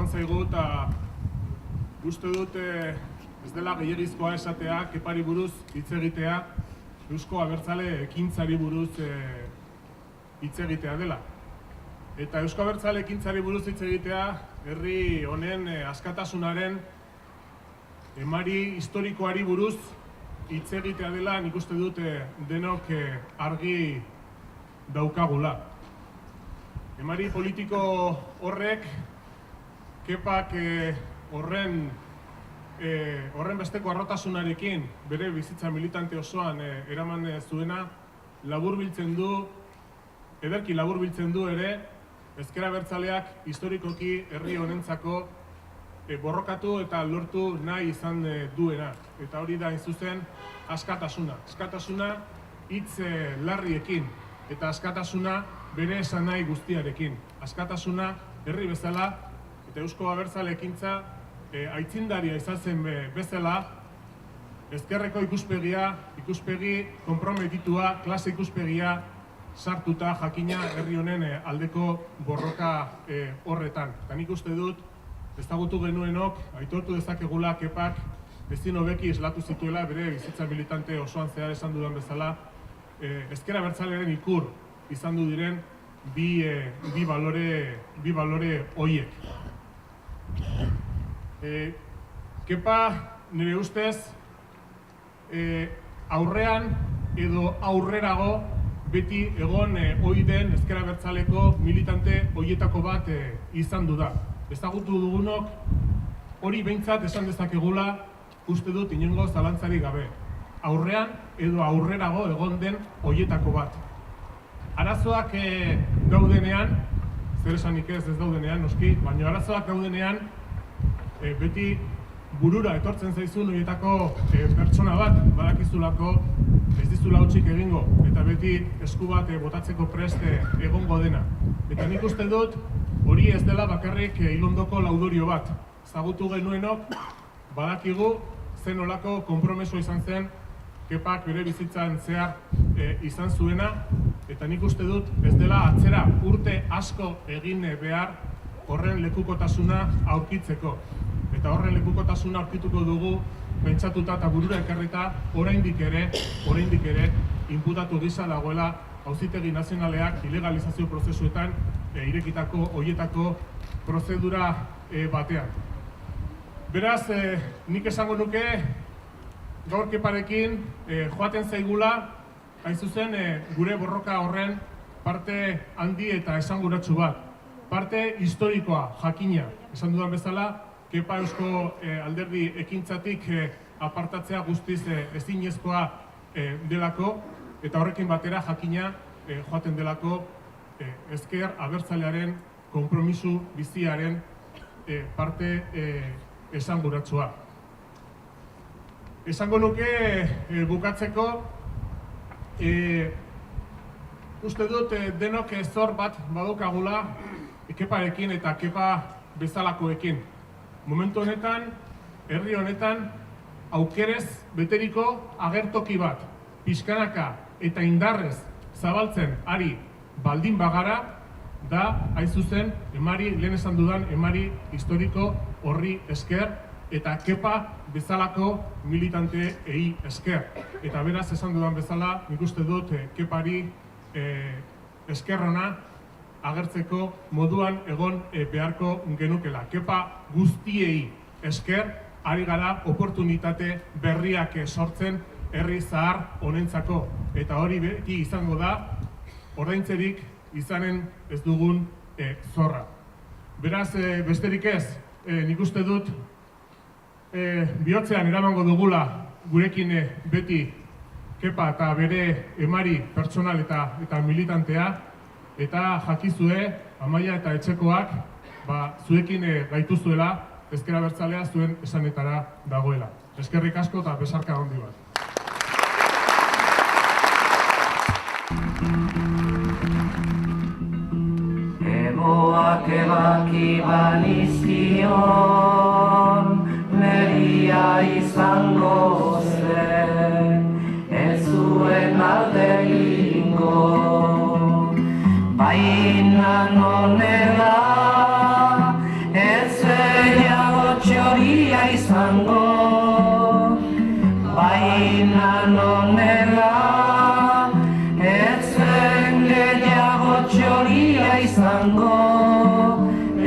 zaigu eta uste dut ez dela gehiagizkoa esatea Kepari buruz hitz egitea, Eusko Abertzale ekintzari buruz hitz egitea dela. Eta Eusko Abertzale ekintzari buruz hitz egitea herri honen askatasunaren emari historikoari buruz hitz egitea dela, nik uste dut denok argi daukagula. Emari politiko horrek, Kepak horren besteko harrotasunarekin bere bizitza militante osoan eraman zuena, ederki laburbiltzen du ere, Ezker Abertzaleak historikoki herri honentzako borrokatu eta lortu nahi izan duena. Eta hori da, hain zuzen, askatasuna. Askatasuna hitz larriekin eta askatasuna bere esan nahi guztiarekin. Askatasuna herri bezala eta Eusko Abertzale ekintza aitzindaria izan zen bezala, ezkerreko ikuspegi konprometitua, klase ikuspegia sartuta jakina herri honen aldeko borroka horretan. Eta nik uste dut, ezagutu genuenok, aitortu dezakegula Kepak ezin hobeki islatu zituela bere bizitza militante osoan zehar esan dudan bezala, Ezker Abertzalearen ikur izan du diren bi balore hoiek. Kepa, nire ustez, aurrean edo aurrerago beti egon ohi den Ezker Abertzaleko militante hoietako bat izan du da. Ezagutu dugunok hori behintzat esan dezakegula, uste dut inongo zalantzarik gabe. Aurrean edo aurrerago egon den hoietako bat. Arazoak daudenean, zer esanik ez daudenean, noski, baina arazoak daudenean beti burura etortzen zaizun horietako pertsona bat, badakizulako ez dizula hutsik egingo, eta beti esku bat botatzeko prest egongo dena. Eta nik uste dut, hori ez dela bakarrik Ilondoko laudorio bat. Ezagutu genuenok, badakigu zen olako konpromeso izan zen Kepak bere bizitzan zehar izan zuena, eta nik uste dut ez dela atzera urte asko egin behar horren lekukotasuna aurkitzeko. Eta horren lekukotasuna aurkituko dugu pentsatuta eta burura ekarrita oraindik ere inputatu gisa dagoela Auzitegi Nazionaleak ilegalizazio prozesuetan irekitako hoietako prozedura batean. Beraz, nik esango nuke gaur Keparekin joaten zaigula, hain zuzen gure borroka horren parte handi eta esanguratsu bat. Parte historikoa, jakina, esan dudan bezala, Kepa Eusko alderdi ekintzatik apartatzea guztiz ezinezkoa delako, eta horrekin batera jakina joaten delako Ezker Abertzalearen konpromisu biziaren parte esanguratsua. Esango nuke bukatzeko, uste dut denok zor bat badukagula Keparekin eta Kepa bezalakoekin. Momentu honetan, herri honetan, aukerez beteriko agertoki bat, pixkanaka eta indarrez zabaltzen ari baldin bagara, da, hain zuzen, lehen esan dudan, emari historiko horri esker, eta Kepa bezalako militante esker. Eta beraz, esan dudan bezala, nik uste dut Kepari eskerrona agertzeko moduan egon beharko genukela. Kepa guztiei esker, ari gara oportunitate berriak sortzen herri zahar honentzako. Eta hori beti izango da, ordaintzerik izanen ez dugun zorra. Beraz, besterik ez, nik uste dut, bihotzean eramango dugula gurekin beti Kepa eta bere emari pertsonal eta militantea, eta jakizue, Amaia eta etxekoak, zuekin gaituzuela, Ezker Abertzalea zuen esanetara dagoela. Eskerrik asko eta besarka handi bat. Eboak ebaki banizkion, neria izango zen, ez zuen alde ingo. Baina nonela, ez gehiago txoria izango, baina nonela, ez zen gehiago txoria izango,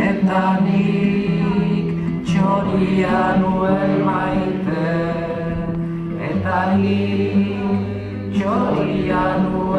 eta nik txoria nuen maite, eta nik txoria nuen